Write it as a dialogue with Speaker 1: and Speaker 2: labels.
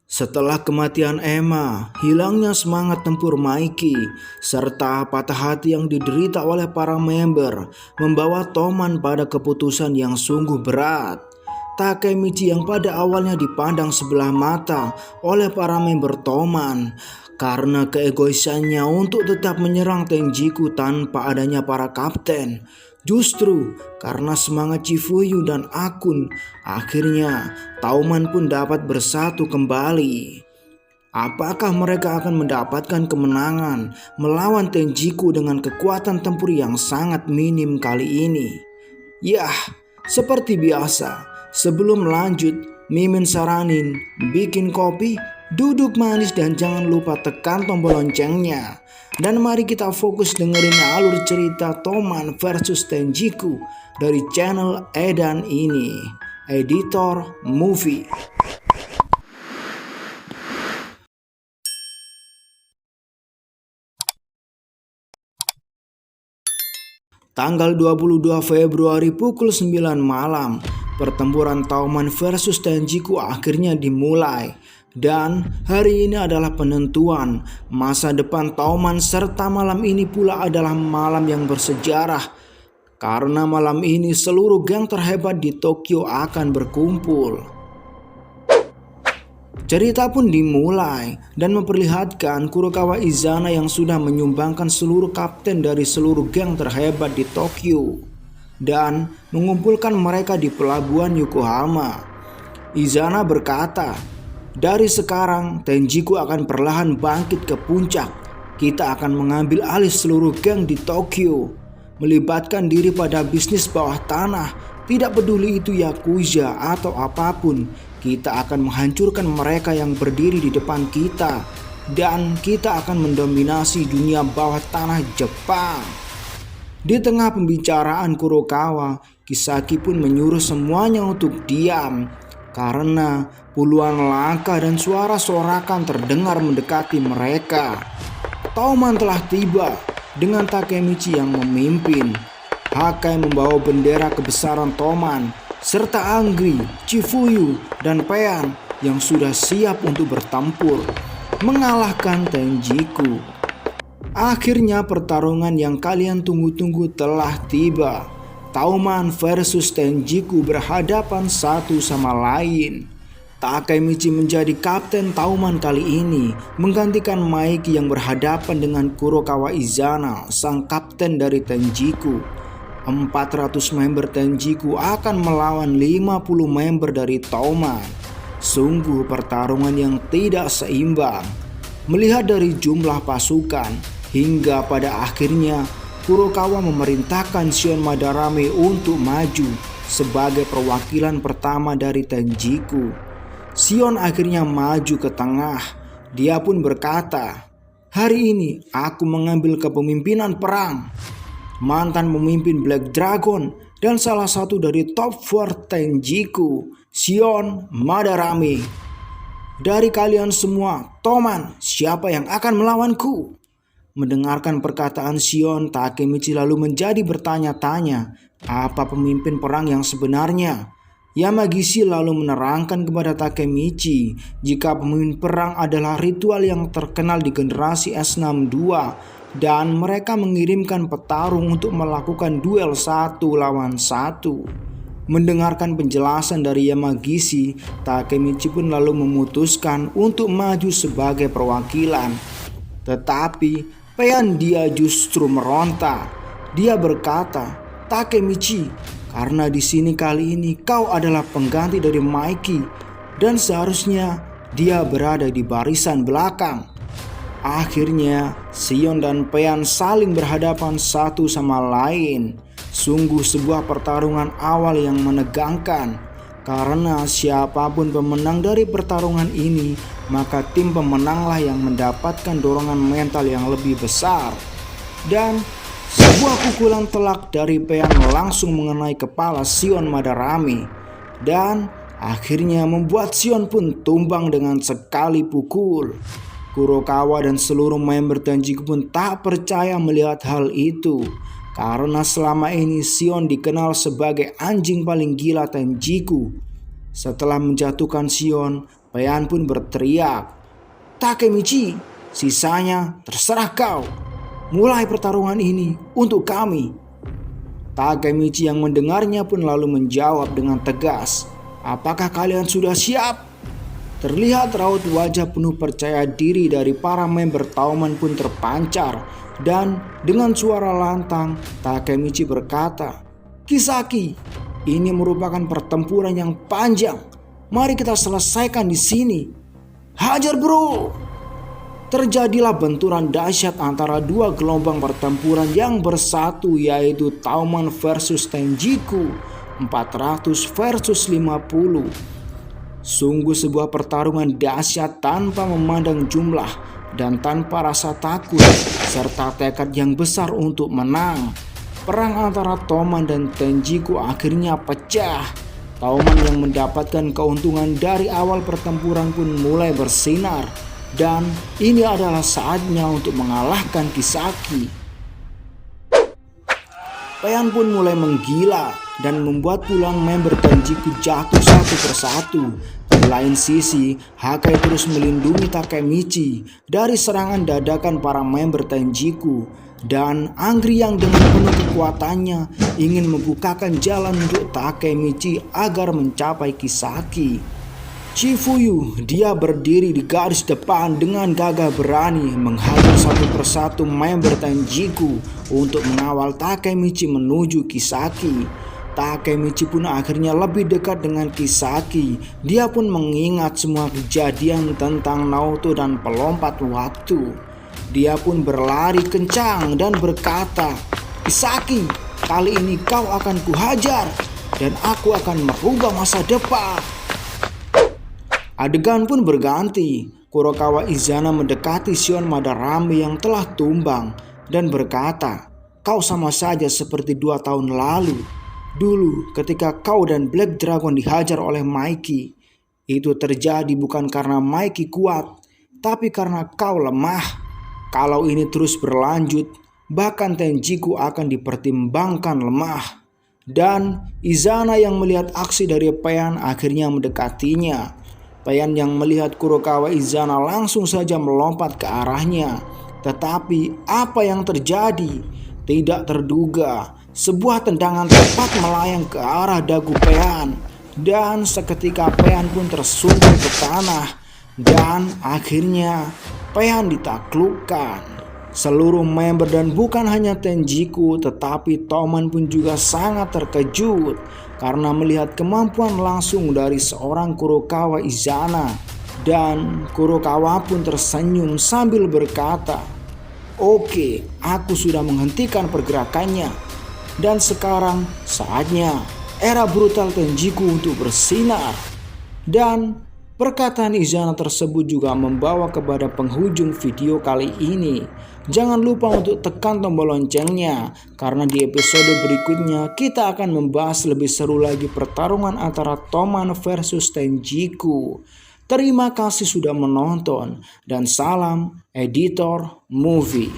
Speaker 1: Setelah kematian Emma, hilangnya semangat tempur Mikey, serta patah hati yang diderita oleh para member, membawa Toman pada keputusan yang sungguh berat. Takemichi yang pada awalnya dipandang sebelah mata oleh para member Toman karena keegoisannya untuk tetap menyerang Tenjiku tanpa adanya para kapten. Justru karena semangat Chifuyu dan Akun, akhirnya Tauman pun dapat bersatu kembali. Apakah mereka akan mendapatkan kemenangan melawan Tenjiku dengan kekuatan tempur yang sangat minim kali ini? Yah, seperti biasa, sebelum lanjut, Mimin saranin bikin kopi, duduk manis dan jangan lupa tekan tombol loncengnya. Dan mari kita fokus dengerin alur cerita Toman versus Tenjiku dari channel Edan ini, Editor Movie. Tanggal 22 Februari pukul 9 malam, pertempuran Tauman versus Tenjiku akhirnya dimulai. Dan hari ini adalah penentuan masa depan Tauman, serta malam ini pula adalah malam yang bersejarah. Karena malam ini seluruh geng terhebat di Tokyo akan berkumpul. Cerita pun dimulai dan memperlihatkan Kurokawa Izana yang sudah menyumbangkan seluruh kapten dari seluruh geng terhebat di Tokyo dan mengumpulkan mereka di pelabuhan Yokohama. Izana berkata, "Dari sekarang Tenjiku akan perlahan bangkit ke puncak. Kita akan mengambil alih seluruh geng di Tokyo, melibatkan diri pada bisnis bawah tanah, tidak peduli itu Yakuza atau apapun. Kita akan menghancurkan mereka yang berdiri di depan kita, dan kita akan mendominasi dunia bawah tanah Jepang." Di tengah pembicaraan Kurokawa, Kisaki pun menyuruh semuanya untuk diam karena puluhan langkah dan suara sorakan terdengar mendekati mereka. Tauman telah tiba dengan Takemichi yang memimpin. Hakai membawa bendera kebesaran Toman, serta Angry, Chifuyu, dan Payan yang sudah siap untuk bertempur mengalahkan Tenjiku. Akhirnya pertarungan yang kalian tunggu-tunggu telah tiba. Tauman versus Tenjiku berhadapan satu sama lain. Takemichi menjadi kapten Tauman kali ini, menggantikan Mikey yang berhadapan dengan Kurokawa Izana, sang kapten dari Tenjiku. 400 member Tenjiku akan melawan 50 member dari Tauman. Sungguh pertarungan yang tidak seimbang. Melihat dari jumlah pasukan, hingga pada akhirnya Kurokawa memerintahkan Shion Madarame untuk maju sebagai perwakilan pertama dari Tenjiku. Shion akhirnya maju ke tengah. Dia pun berkata, "Hari ini aku mengambil kepemimpinan perang." Mantan pemimpin Black Dragon dan salah satu dari top 4 Tenjiku, Shion Madarame. "Dari kalian semua, Toman, siapa yang akan melawanku?" Mendengarkan perkataan Shion, Takemichi lalu menjadi bertanya-tanya, apa pemimpin perang yang sebenarnya? Yamagishi lalu menerangkan kepada Takemichi jika pemimpin perang adalah ritual yang terkenal di generasi S62 dan mereka mengirimkan petarung untuk melakukan duel 1 lawan 1. Mendengarkan penjelasan dari Yamagishi, Takemichi pun lalu memutuskan untuk maju sebagai perwakilan. Tetapi Payan dia justru meronta. Dia berkata, "Takemichi, karena di sini kali ini kau adalah pengganti dari Mikey dan seharusnya dia berada di barisan belakang." Akhirnya Shion dan Payan saling berhadapan satu sama lain. Sungguh sebuah pertarungan awal yang menegangkan. Karena siapapun pemenang dari pertarungan ini, maka tim pemenanglah yang mendapatkan dorongan mental yang lebih besar. Dan sebuah pukulan telak dari Payan langsung mengenai kepala Shion Madarame. Dan akhirnya membuat Shion pun tumbang dengan sekali pukul. Kurokawa dan seluruh member Tenjiku pun tak percaya melihat hal itu. Karena selama ini Shion dikenal sebagai anjing paling gila Tenjiku. Setelah menjatuhkan Shion, Payan pun berteriak, "Takemichi, sisanya terserah kau. Mulai pertarungan ini untuk kami." Takemichi yang mendengarnya pun lalu menjawab dengan tegas, "Apakah kalian sudah siap?" Terlihat raut wajah penuh percaya diri dari para member Tauman pun terpancar, dan dengan suara lantang Takemichi berkata, "Kisaki, ini merupakan pertempuran yang panjang. Mari kita selesaikan di sini. Hajar bro!" Terjadilah benturan dahsyat antara dua gelombang pertempuran yang bersatu, yaitu Tauman versus Tenjiku 400 versus 50. Sungguh sebuah pertarungan dahsyat tanpa memandang jumlah dan tanpa rasa takut serta tekad yang besar untuk menang. Perang antara Tauman dan Tenjiku akhirnya pecah. Tauman yang mendapatkan keuntungan dari awal pertempuran pun mulai bersinar, dan ini adalah saatnya untuk mengalahkan Kisaki. Payan pun mulai menggila dan membuat puluhan member Tenjiku jatuh satu persatu. Di lain sisi, Hakai terus melindungi Takemichi dari serangan dadakan para member Tenjiku, dan Anggri yang dengan penuh kekuatannya ingin membukakan jalan untuk Takemichi agar mencapai Kisaki. Chifuyu, dia berdiri di garis depan dengan gagah berani menghajar satu persatu member Tenjiku untuk mengawal Takemichi menuju Kisaki. Takemichi pun akhirnya lebih dekat dengan Kisaki. Dia pun mengingat semua kejadian tentang Naoto dan pelompat waktu. Dia pun berlari kencang dan berkata, "Kisaki, kali ini kau akan kuhajar dan aku akan merubah masa depan." Adegan pun berganti. Kurokawa Izana mendekati Shion Madarame yang telah tumbang dan berkata, "Kau sama saja seperti 2 tahun lalu. Dulu ketika kau dan Black Dragon dihajar oleh Mikey. Itu terjadi bukan karena Mikey kuat, tapi karena kau lemah. Kalau ini terus berlanjut, bahkan Tenjiku akan dipertimbangkan lemah." Dan Izana yang melihat aksi dari Payan akhirnya mendekatinya. Payan yang melihat Kurokawa Izana langsung saja melompat ke arahnya. Tetapi apa yang terjadi? Tidak terduga, sebuah tendangan tepat melayang ke arah dagu Payan, dan seketika Payan pun tersungkur ke tanah, dan akhirnya Payan ditaklukkan. Seluruh member dan bukan hanya Tenjiku tetapi Tauman pun juga sangat terkejut karena melihat kemampuan langsung dari seorang Kurokawa Izana. Dan Kurokawa pun tersenyum sambil berkata, "Oke, aku sudah menghentikan pergerakannya. Dan sekarang saatnya era brutal Tenjiku untuk bersinar." Dan perkataan Izana tersebut juga membawa kepada penghujung video kali ini. Jangan lupa untuk tekan tombol loncengnya, karena di episode berikutnya kita akan membahas lebih seru lagi pertarungan antara Tauman versus Tenjiku. Terima kasih sudah menonton, dan salam editor movie.